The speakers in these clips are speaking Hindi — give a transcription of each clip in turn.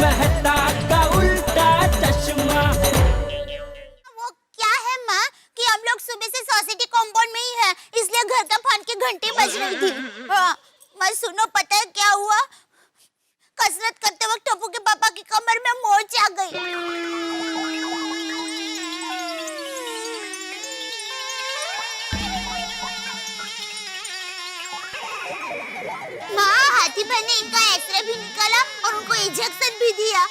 मेहता का उल्टा चश्मा। वो क्या है माँ कि हम लोग सुबह से सोसाइटी कॉम्पाउंड में ही है, इसलिए घर का फोन की घंटी बज रही थी। हाँ, मैं सुनो, पता है क्या हुआ? कसरत करते वक्त टप्पू के पापा की कमर में मोच आ गई। हाँ, हाथी भाई ने इनका एक्सरे भी निकाला और उनको इंजेक्शन भी दिया,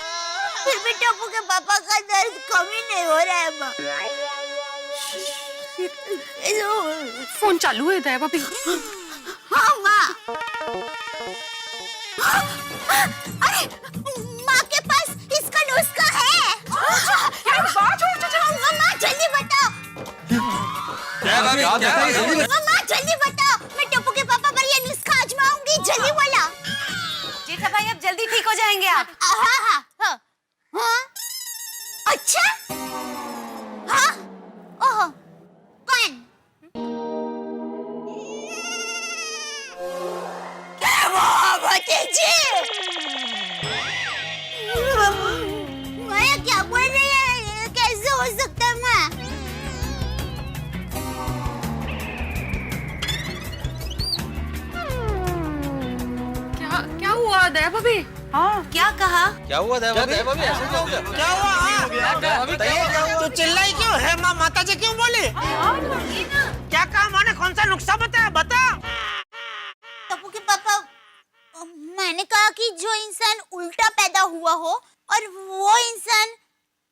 फिर भी टप्पू के पापा का दर्द कम ही नहीं हो रहा है माँ। फोन चालू है दया भाभी। हाँ माँ। अरे माँ के पास इसका नुस्खा है। माँ जल्दी बताओ। माँ जल्दी बताओ, मैं टप्पू के पापा पर ये नुस्खा आजमाऊंगी, जल्दी बोला। जेठा भाई अब जल्दी ठीक हो जाएंगे आप। हाँ हाँ हाँ हाँ। अच्छा हाँ। ओह कौन? क्या वो भतीजी? माया क्या बोल रही है? कैसे हो सकता है माँ? क्या हुआ दया भाभी? हाँ क्या कहा? क्या हुआ दया भाभी? ऐसा क्या हो गया? क्या हुआ? बताइए, तो चिल्लाई क्यों है? माता जी क्यों बोली? क्या कहा माने? कौन सा नुस्खा बताया? बता। टप्पू के पापा, मैंने कहा कि जो इंसान उल्टा पैदा हुआ हो और वो इंसान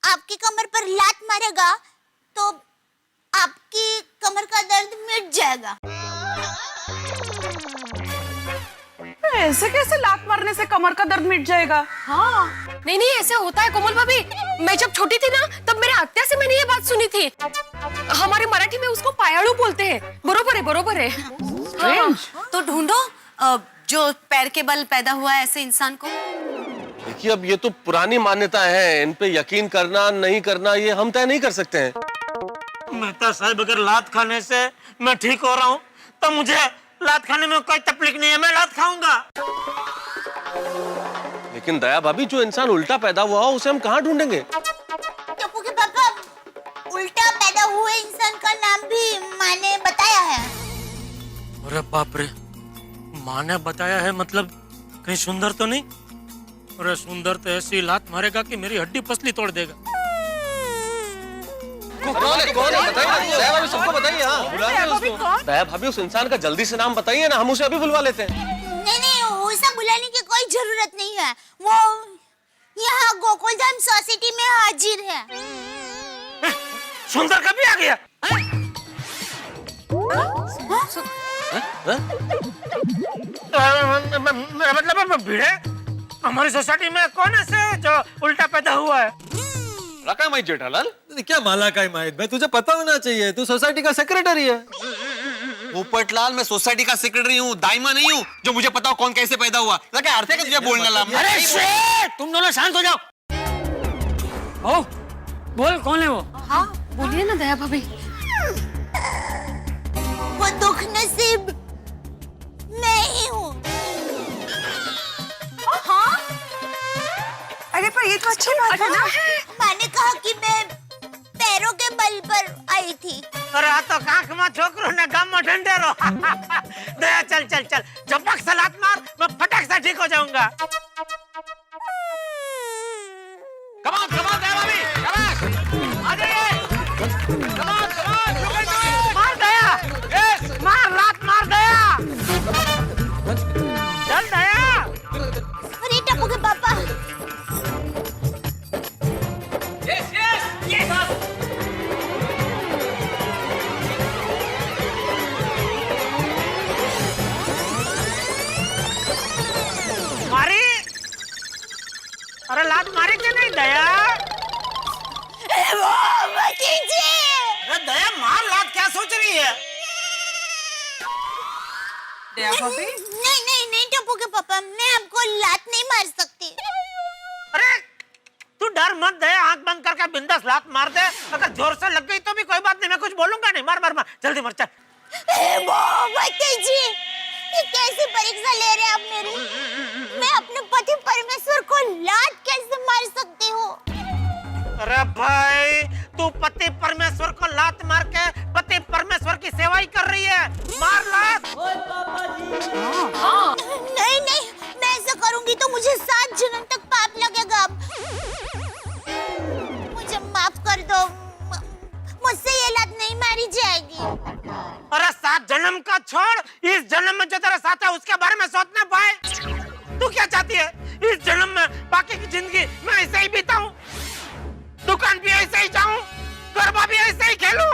आपकी कमर पर लात मारेगा तो आपकी कमर का दर्द मिट जाएगा। ऐसे कैसे लात मारने से कमर का दर्द मिट जाएगा? हाँ नहीं नहीं ऐसे होता है कोमल भाभी। मैं जब छोटी थी ना तब मेरे आत्या से मैंने ये बात सुनी थी। हमारे मराठी में उसको पायाड़ू बोलते हैं। बरोबर है। हाँ। तो ढूंढो जो पैर के बल पैदा हुआ है ऐसे इंसान को। देखिए अब ये तो पुरानी मान्यता है, इन पे यकीन करना नहीं करना ये हम तय नहीं कर सकते हैं। मेहता साहब अगर लात खाने से मैं ठीक हो रहा हूँ तो मुझे लात खाने में कोई तकलीफ नहीं है, मैं लात खाऊंगा। लेकिन दया भाभी जो इंसान उल्टा पैदा हुआ हो उसे हम कहाँ ढूंढेंगे? टप्पू के पापा, उल्टा पैदा हुए इंसान का नाम भी माँ ने बताया है। अरे बाप रे, माँ ने बताया है मतलब कहीं सुंदर तो नहीं? अरे सुंदर तो ऐसी लात मारेगा कि मेरी हड्डी पसली तोड़ देगा। कौन है? बताइए दया भाभी, सबको बताइए। हाँ बुलाइए उसको। दया भाभी उस इंसान का जल्दी से नाम बताइए ना, हम उसे अभी बुलवा लेते हैं। नहीं, उसे बुलाने की कोई जरूरत नहीं है, वो यहाँ गोकुलधाम सोसाइटी में हाजिर है। सुंदर कभी आ गया? मतलब भिड़े हमारी सोसाइटी में कौन ऐसे जो उल्टा पैदा हुआ है? रखा माई जेठालाल। क्या माला का माहित भाई, तुझे पता होना चाहिए, तू सोसाइटी का सेक्रेटरी है। पोपटलाल, मैं सोसाइटी का सेक्रेटरी हूँ, दाइमा नहीं हूँ जो मुझे पता हो कौन कैसे पैदा हुआ। क्या अर्थ है कि तुझे बोलना ला? अरे शेट, तुम दोनों शांत हो जाओ। ओ, बोल कौन है वो? हाँ बोलिए ना दया भाभी। वो दुख नसीब मैं ही हूँ। हाँ अरे पर ये तो अच्छी बात है ना। मैंने कहा कि मैं पैरों के बल पर आई थी। अरे आ तो कांख में छोकरो ने गाम में ढंढेरो। दया चल झपक से लात मार, मैं फटक से ठीक हो जाऊंगा। कमान दया भाभी, आ जाइए। कमान मार दया, मार लात मार दया। चल दया। अरे टप्पू के पापा, मारी? अरे लात मारी क्या नहीं दया? वो भतीजी। अरे दया मार लात, क्या सोच रही है? दया भाभी, नहीं टप्पू के पापा, मैं आपको लात नहीं मार सकती। अरे तू डर मत दया, आंख बंद करके बिंदास लात मार दे। अगर जोर से लग गई तो भी कोई बात नहीं, मैं कुछ बोलूंगा नहीं। मार जल्दी मार, चल। वो भतीजी, ये कैसी परीक्षा ले रहे हैं आप मेरी? मैं अपने पति परमेश्वर को लात कैसे अरे भाई तू पति परमेश्वर को लात मार के पति परमेश्वर की सेवा ही कर रही है। मार लात। नहीं नहीं, मैं ऐसा करूंगी तो मुझे 7 जन्म तक पाप लगेगा। मुझे माफ कर दो, मुझसे ये लात नहीं मारी जाएगी। अरे 7 जन्म का छोड़, इस जन्म में जो तेरे साथ है उसके बारे में सोचना भाई। तू क्या चाहती है? इस जन्म में बाकी की जिंदगी मैं ऐसे ही बिताऊं, दुकान भी ऐसे ही जाऊं, गरबा भी ऐसे ही खेलूं।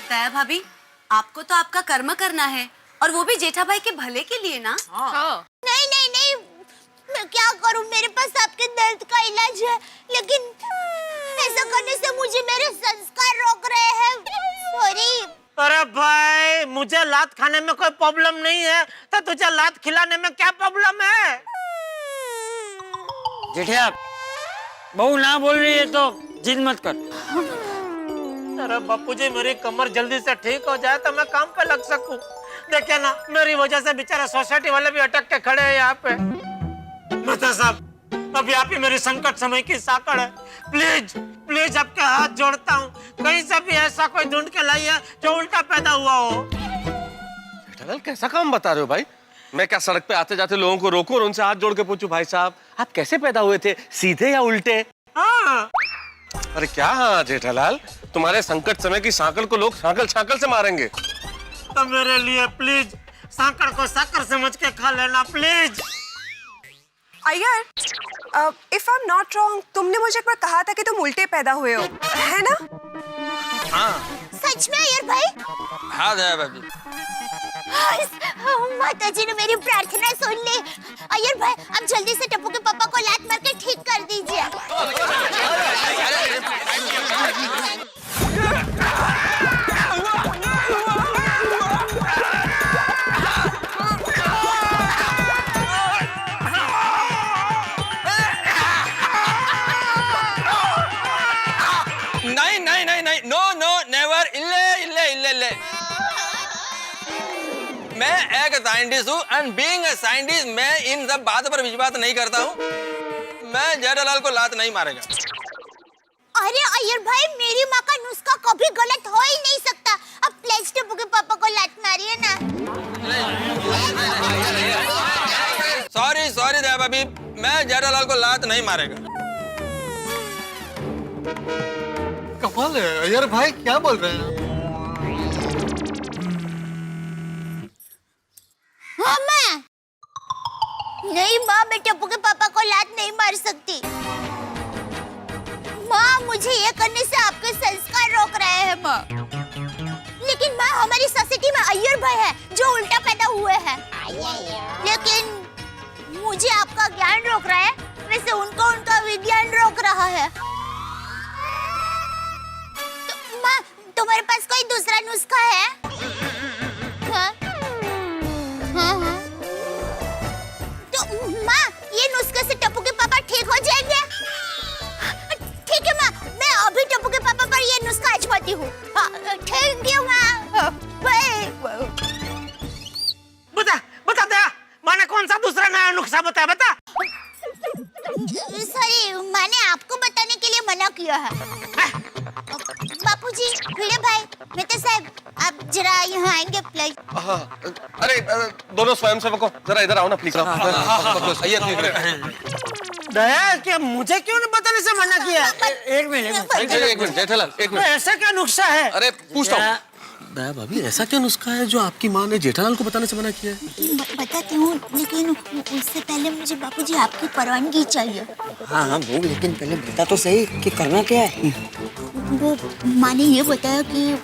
दया भाभी, आपको तो आपका कर्म करना है और वो भी जेठा भाई के भले के लिए ना। हाँ। नहीं नहीं नहीं, मैं क्या करूं, मेरे पास आपके दर्द का इलाज है, लेकिन ऐसा करने से मुझे मेरे संस्कार रोक रहे हैं। सॉरी। अरे भाई मुझे लात खाने में कोई प्रॉब्लम नहीं है, तो तुझे लात खिलाने में क्या प्रॉब्लम है? जेठिया, बहू ना बोल रही है तो जिद मत कर। अरे बापूजी मेरी कमर जल्दी से ठीक हो जाए तो मैं काम पे लग सकूं। देखिए ना, मेरी वजह से बेचारा सोसाइटी वाले भी अटक के खड़े हैं यहाँ पे। बता साहब, अभी आप ही मेरी संकट समय की साकड़ है। प्लीज प्लीज आपके हाथ जोड़ता हूँ, कहीं से भी ऐसा कोई ढूंढ के लाइए जो उल्टा पैदा हुआ हो। जेठालाल कैसा काम बता रहे हो भाई? मैं क्या सड़क पे आते जाते लोगों को रोकूं और उनसे हाथ जोड़ के पूछूं, भाई साहब आप कैसे पैदा हुए थे, सीधे या उल्टे? हाँ। अरे क्या हाँ जेठालाल, तुम्हारे संकट समय की सांकल को लोग सांकल छाकल से मारेंगे। तो मेरे लिए प्लीज सांकड़ को साकर समझ के खा लेना please. Iyer, if I am not wrong, तुमने मुझे एक बार कहा था कि तुम उल्टे पैदा हुए हो, है ना? हाँ सच में अय्यर भाई? हाँ दया भाभी। माता जी ने मेरी प्रार्थना सुन ली। अय्यर भाई, आप जल्दी से टप्पू के पापा को लात मार के ठीक कर दीजिए। नहीं नहीं नहीं नहीं, नो नो नेवर, इल्ले इल्ले इल्ले इल्ले। मैं एक साइंटिस्ट हूँ एंड बीइंग अ साइंटिस्ट मैं इन सब बातों पर विश्वास नहीं करता हूँ। मैं जेठालाल को लात नहीं मारेगा। अरे अय्यर भाई, मेरी माँ का नुस्खा कभी गलत हो ही नहीं सकता। अब प्लीज टप्पू के पापा को लात मारिए ना। सॉरी सॉरी दया भाभी, मैं जेठालाल को लात नहीं मारेगा। कमाल है अय्यर भाई, क्या बोल रहे हैं? हाँ माँ। नहीं माँ, मैं टप्पू के पापा को लात नहीं मार सकती। माँ, मुझे ये करने से आपके संस्कार रोक रहे हैं माँ। लेकिन माँ, हमारी सोसाइटी में अय्यर भाई है जो उल्टा पैदा हुए हैं। लेकिन मुझे आपका ज्ञान रोक रहा है, वैसे उनको उनका विज्ञान रोक रहा है। माँ, तुम्हारे पास कोई दूसरा नुस्खा है? हाँ? हाँ हाँ। तो माँ, ये नुस्खे से टप्पू के पापा ठीक हो जाएंगे? ठीक है माँ, मैं अभी टप्पू के पापा पर ये नुस्खा आजमाती हूँ। थैंक यू माँ। बता बता दया, माँ ने कौन सा दूसरा नया नुस्खा बताया, बता। सॉरी, मैंने आपको बताने के लिए मना किया है। बापूजी, भिड़े भाई, मेहता साहब, आप जरा यहाँ आएंगे प्लीज। हाँ, अरे दोनों स्वयंसेवकों जरा इधर आओ ना प्लीज। दया, क्या मुझे क्यों नहीं बताने से मना किया? एक मिनट एक मिनट जेठालाल, एक मिनट। ऐसा क्या नुस्खा है? अरे पूछता हूँ दया भाभी, ऐसा क्या नुस्खा है जो आपकी माँ ने जेठालाल को बताने से मना किया है? बताती हूँ, लेकिन उससे पहले मुझे बापूजी आपकी परवानगी चाहिए। हाँ हाँ बहू, लेकिन पहले बता तो सही कि करना क्या है। वो माँ ने ये बताया कि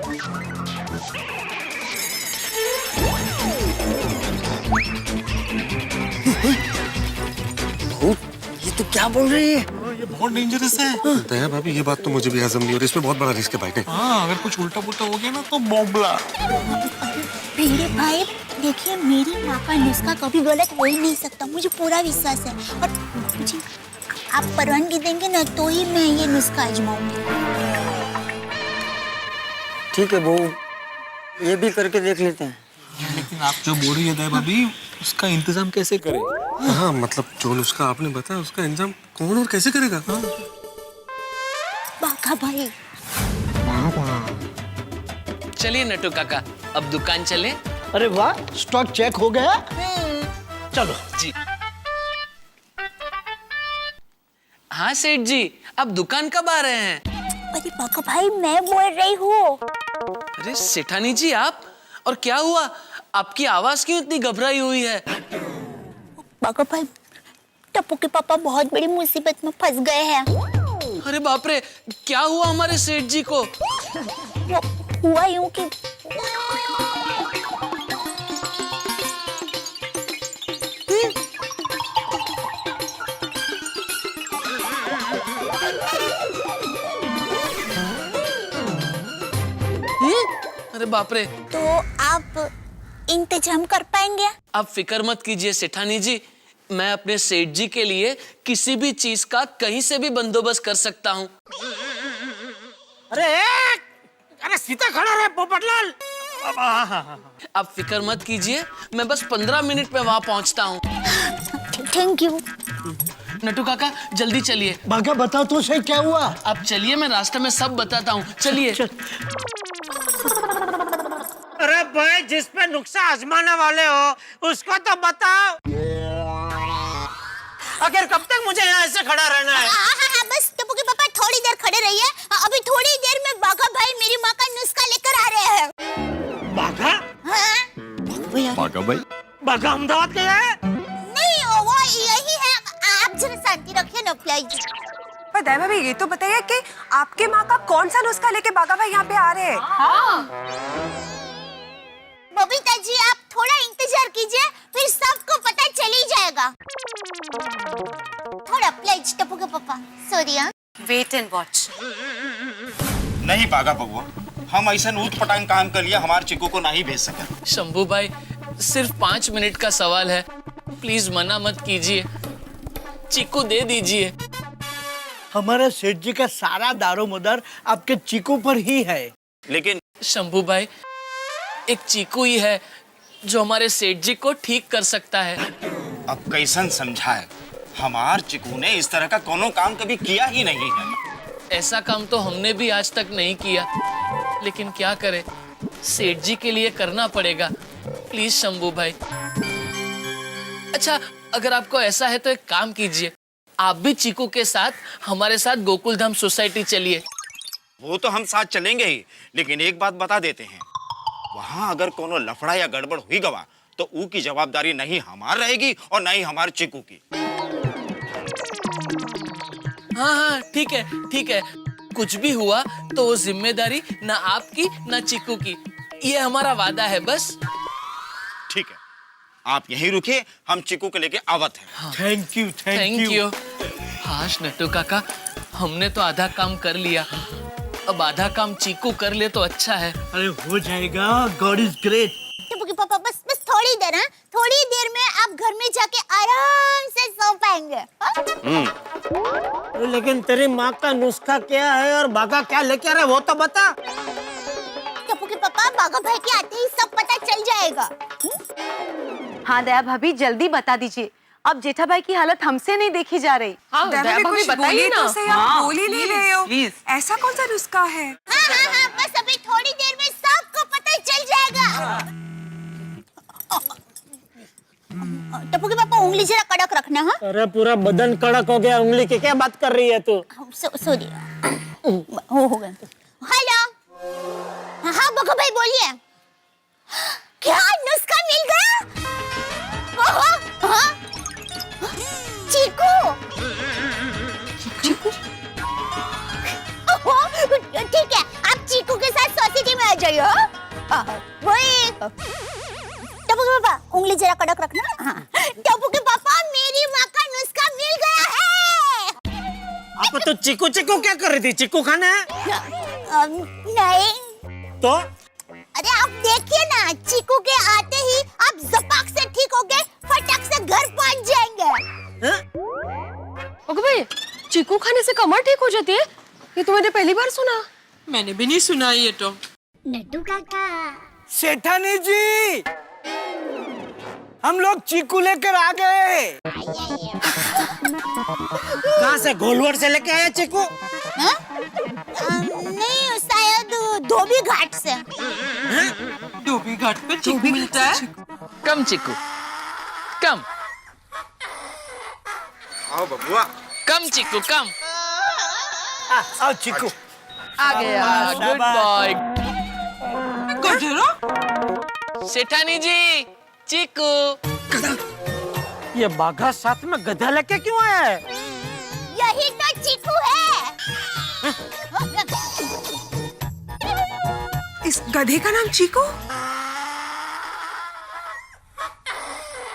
बहू, ये तो क्या बोल रही है? ये बहुत डेंजरस है। दया भाभी, ये बात तो मुझे भी हजम नहीं हो रही, इसमें बहुत बड़ा रिस्क है भाई। हाँ, अगर कुछ उल्टा पुल्टा हो गया ना तो बॉम्बला। भिड़े भाई, देखिए मेरी माँ का नुस्खा कभी गलत हो ही नहीं सकता, मुझे पूरा विश्वास है। और बापूजी, आप परवानगी देंगे ना तो ही मैं ये नुस्खा आजमाऊंगी। ठीक है बहू, ये भी करके देख लेते हैं। लेकिन आप जो बोल रही है दया भाभी, उसका इंतजाम कैसे करें? हाँ मतलब जो नुस्खा आपने बताया उसका इंतजाम कौन और कैसे करेगा? बाघा भाई। चलिए नटू काका, अब दुकान चले। अरे वाह, स्टॉक चेक हो गया। चलो जी। हाँ सेठ जी, आप दुकान कब आ रहे हैं? अरे बाघा भाई, मैं बोल रही हूँ। अरे सेठानी जी आप, और क्या हुआ? आपकी आवाज क्यों इतनी घबराई हुई है? बाघा भाई, टप्पू के पापा बहुत बड़ी मुसीबत में फंस गए हैं। अरे बाप रे, क्या हुआ हमारे सेठ जी को? वो हुआ यूं कि अरे बाप रे। तो आप इंतजाम कर पाएंगे? आप फिक्र मत कीजिए सेठानी जी, मैं अपने सेठ जी के लिए किसी भी चीज का कहीं से भी बंदोबस्त कर सकता हूँ। अरे सीधा खड़ा रहे पोपटलाल। आप फिक्र मत कीजिए, मैं बस 15 मिनट में वहां पहुंचता हूँ। Thank you. नटू काका जल्दी चलिए। बाघा बताओ तो सही क्या हुआ। आप चलिए, मैं रास्ते में सब बताता हूँ, चलिए। अरे भाई, जिस पे नुक्सा आजमाने वाले हो उसको तो बताओ। आखिर कब तक मुझे यहाँ ऐसे खड़ा रहना है? हाँ, बस टप्पू के पापा थोड़ी देर खड़े रहिए। अभी थोड़ी देर में बाघा भाई मेरी माँ का नुस्खा लेकर आ रहे हैं। बाघा? हाँ? बाघा भाई, बाघा अहमदाबाद गया है? नहीं, वो यही है। आप जरा शांति रखिए ना प्लीज। पर दया भाभी, ये तो बताइए कि आपके माँ का कौन सा नुस्खा लेके बाघा भाई यहाँ पे आ रहे हैं? बबीता जी, आप थोड़ा इंतजार कीजिए, फिर सबको पता चल ही जाएगा। थोड़ा प्लीज टप्पू के पापा, सॉरी। Wait and watch. नहीं बाघा बबुआ, हम ऐसा ऊट पटांग काम कर लिया, हमारे चिक्कू को नहीं भेज सके। शंभू भाई, सिर्फ 5 मिनट का सवाल है, प्लीज मना मत कीजिए, चीकू दे दीजिए। हमारे सेठ जी का सारा दारोमदार आपके चीकू पर ही है। लेकिन शंभू भाई, एक चीकू ही है जो हमारे सेठ जी को ठीक कर सकता है। अब कैसन समझाए, हमार चिक्कू ने इस तरह का कोनो काम कभी किया ही नहीं है। ऐसा काम तो हमने भी आज तक नहीं किया, लेकिन क्या करें, सेठ जी के लिए करना पड़ेगा। प्लीज शंभू भाई। अच्छा, अगर आपको ऐसा है तो एक काम कीजिए, आप भी चीकू के साथ हमारे साथ गोकुलधाम सोसाइटी चलिए। वो तो हम साथ चलेंगे ही, लेकिन एक बात बता देते हैं, वहाँ अगर कोनो लफड़ा या गड़बड़ हुई गवा तो ऊ की जवाबदारी नहीं हमार रहेगी और नहीं हमारे चिक्कू की। हाँ, ठीक है, ठीक है। कुछ भी हुआ तो वो जिम्मेदारी ना आपकी ना चिक्कू की, ये हमारा वादा है बस। ठीक है, आप यहीं रुकिए, हम चिक्कू को लेके आवत हैं। Thank you, thank you. हाश नट्टू काका, हमने तो आधा काम कर लिया, अब आधा काम चीकू कर ले तो अच्छा है। अरे हो जाएगा, गॉड इज ग्रेट। टप्पू के पापा, बस थोड़ी देर। हाँ, थोड़ी देर में आप घर में जाके आराम से सो पाएंगे। लेकिन तेरी माँ का नुस्खा क्या है और बाघा क्या लेके आ रहा है वो तो बता। टप्पू के पापा, बाघा भाई के आते ही सब पता चल जाएगा। हाँ दया भाभी, जल्दी बता दीजिए, अब जेठा भाई की हालत हमसे नहीं देखी जा रही। हाँ, दया दया भाभी, भाभी कुछ बताइए बोलिए ना। तो सही, आप बोल ही नहीं रहे हो। प्लीज। ऐसा कौन सा नुस्खा है? हाँ, बस अभी थोड़ी देर में सबको पता चल जाएगा। टप्पू के पापा, उंगली जरा कड़क रखना। हाँ, अरे पूरा बदन कड़क हो गया, उंगली की क्या बात कर रही है तू? सॉरी, हो गया। हेलो। हाँ बाघा भाई, बोलिए। क्या नुस्खा मिल गया? हाँ? चीकू। ठीक है, आप चीकू के साथ सोसाइटी में आ जाइए। वही। टप्पू के पापा, उंगली जरा कड़क रखना। हाँ। टप्पू के पापा, मेरी माँ का नुस्खा मिल गया है। आप तो चिकू चिकू क्या कर रही थी? चिकू खाना है? नहीं तो अरे आप देखिए ना, चीकू के आते ही आप जपाक से ठीक हो गए, फटाक से घर पहुंच जाएंगे। ओके भाई, चीकू खाने से कमर ठीक हो जाती है? ये तो मैंने पहली बार सुना। मैंने भी नहीं सुना ये तो। नट्टू काका, सेठानी जी, हम लोग चीकू लेकर आ गए। कहाँ से? गोलवर से लेके आया चिकू? हाँ? नहीं, शायद धोबी घाट से। धोबी घाट पे चिकू मिलता है? कम चिकू, कम। आओ बबुआ। कम चिकू, कम। आओ चिकू। आ गया, गुड बॉय। गधेड़ा? सेठानी जी, चिकू। ये बाघा साथ में गधा लेके क्यों आया है? यही तो चीकू है। इस गधे का नाम चीकू?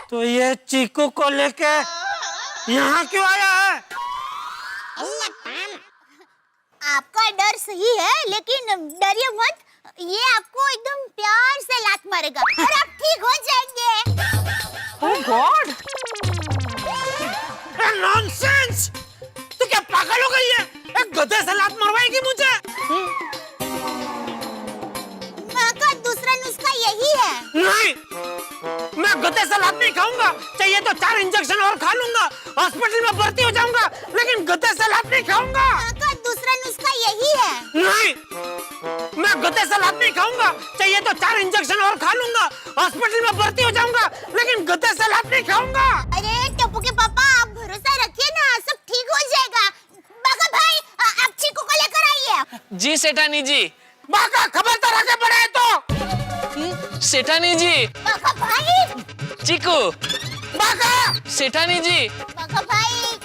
तो ये चीकू को लेके यहाँ क्यों आया है? आपका डर सही है, लेकिन डरिए मत, ये आपको एकदम प्यार से लात मारेगा और आप ठीक हो जाएंगे। Oh God! नॉनसेंस! तू क्या पागल हो गई है? एक गधे से लात मरवाएगी मुझे? माँ का दूसरा नुस्खा यही है। नहीं, मैं गधे से लात नहीं खाऊंगा। चाहिए तो 4 इंजेक्शन और खा लूंगा, हॉस्पिटल में भर्ती हो जाऊंगा, लेकिन गधे से लात नहीं खाऊंगा। माँ का दूसरा नुस्खा यही है। नहीं, मैं गधे से लात नहीं खाऊंगा। चाहिए तो 4 इंजेक्शन और खा लूंगा, हॉस्पिटल में भर्ती हो जाऊंगा, लेकिन गधे से लात नहीं खाऊंगा। अरे टप्पू के पापा, आप भरोसा रखिए ना, सब ठीक हो जाएगा। बाघा भाई, आप चीकू को लेकर आइए। जी सेठानी जी। बाघा खबरदार आगे बढ़े तो। सेठानी जी। बाघा भाई। चिकू। बाघा। सेठानी जी। बाघा भाई।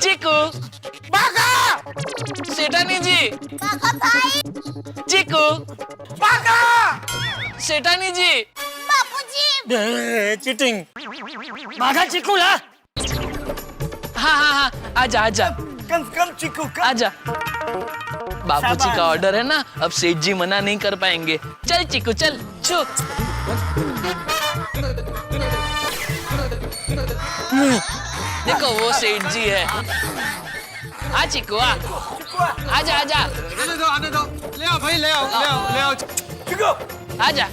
चिकू। बाघा। सेठानी जी। बाघा भाई। चिकू। बाघा। सेठानी जी। बापूजी। चीटिंग। बाघा चीकू ला। हाँ हाँ हाँ, आजा आजा। कम चिकू कम। आजा। बापूजी का ऑर्डर है ना, अब सेठ जी मना नहीं कर पाएंगे। चल चिकू चल, छू। देखो वो सेठ जी है। आ चिकू आ। आजा आजा। आने दो। ले आओ भाई, ले आओ, ले आओ, ले आओ। चिकू। आजा।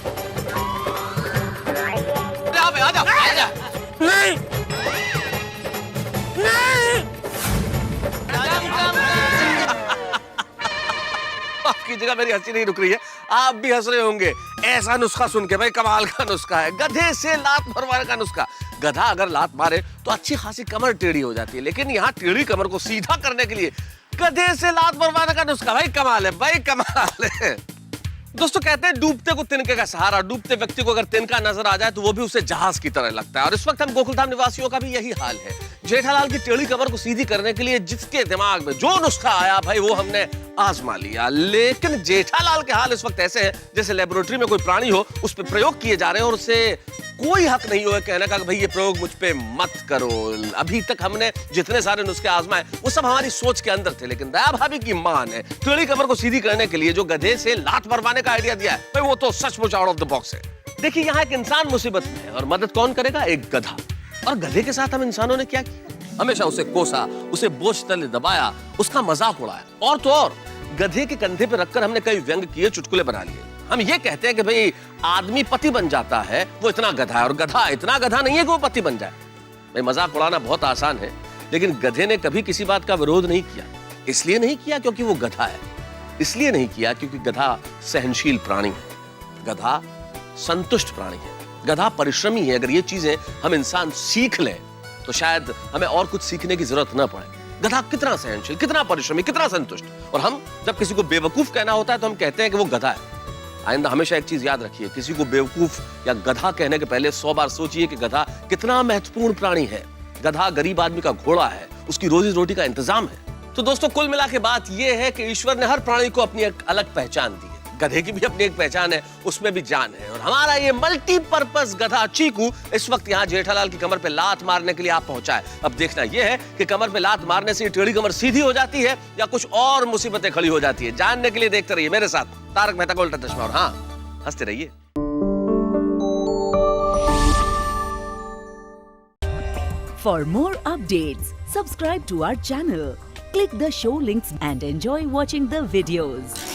ले आओ भाई, आजा। आजा। नहीं। नहीं। आपकी जगह मेरी हंसी नहीं रुक रही है, आप भी हंस रहे होंगे। ऐसा नुस्खा सुन के भाई कमाल का नुस्खा है, गधे से लात मरवाने का नुस्खा। गधा अगर लात मारे तो अच्छी खासी कमर टेढ़ी हो जाती है, लेकिन यहाँ टेढ़ी कमर को सीधा करने के लिए गधे से लात मरवाने का नुस्खा, भाई कमाल है, भाई कमाल है। दोस्तों कहते हैं डूबते को तिनके का सहारा। डूबते व्यक्ति को अगर तिनका नजर आ जाए तो वो भी उसे जहाज की तरह लगता है, और इस वक्त हम गोकुलधाम निवासियों का भी यही हाल है। जेठालाल की टेढ़ी कमर को सीधी करने के लिए जिसके दिमाग में जो नुस्खा आया भाई वो हमने आजमा लिया, लेकिन जेठालाल के हाल इस वक्त ऐसे है जैसे लेबोरेटरी में कोई प्राणी हो, उस पर प्रयोग किए जा रहे हैं और उसे कोई हक नहीं हो कहने का कि भाई ये प्रयोग मुझ पे मत करो। अभी तक हमने जितने सारे नुस्खे आजमाए वो सब हमारी सोच के अंदर थे, लेकिन दया भाभी की मां ने टेढ़ी कमर को सीधी करने के लिए जो गधे से लात मरवाने का आइडिया दिया है भाई वो तो सचमुच आउट ऑफ द बॉक्स है। देखिए यहाँ एक इंसान मुसीबत में है और मदद कौन करेगा? एक गधा। और गधे के साथ हम इंसानों ने क्या किया? हमेशा उसे कोसा, उसे बोझ तले दबाया, उसका मजाक उड़ाया, और तो और गधे के कंधे पे रखकर हमने कई व्यंग किए, चुटकुले बना लिए। हम ये कहते हैं कि भाई आदमी पति बन जाता है, वो इतना गधा है, और गधा इतना गधा नहीं है कि वो पति बन जाए। भाई मजाक उड़ाना बहुत आसान है, लेकिन गधे ने कभी किसी बात का विरोध नहीं किया। इसलिए नहीं किया क्योंकि वो गधा है, इसलिए नहीं किया क्योंकि गधा सहनशील प्राणी है, गधा संतुष्ट प्राणी है, गधा परिश्रमी है। अगर ये चीजें हम इंसान सीख लें तो शायद हमें और कुछ सीखने की जरूरत न पड़े। गधा कितना सहनशील, कितना परिश्रमी, कितना संतुष्ट। और हम जब किसी को बेवकूफ कहना होता है तो हम कहते हैं कि वो गधा है। आइंदा हमेशा एक चीज याद रखिए, किसी को बेवकूफ या गधा कहने के पहले 100 बार सोचिए कि गधा कितना महत्वपूर्ण प्राणी है। गधा गरीब आदमी का घोड़ा है, उसकी रोजी रोटी का इंतजाम है। तो दोस्तों कुल मिला के बात यह है कि ईश्वर ने हर प्राणी को अपनी एक अलग पहचान दी है। गधे की भी अपनी एक पहचान है, उसमें भी जान है। और हमारा ये मल्टीपर्पस गधा चीकू इस वक्त यहाँ जेठालाल की कमर पे लात मारने के लिए आप पहुंचा है। अब देखना यह है कि कमर पे लात मारने से टेढ़ी कमर सीधी हो जाती है या कुछ और मुसीबतें खड़ी हो जाती है। जानने के लिए देखते रहिए मेरे साथ तारक मेहता का उल्टा चश्मा, और हाँ हंसते रहिए। For more updates, subscribe to our channel, click the show links and enjoy watching the videos.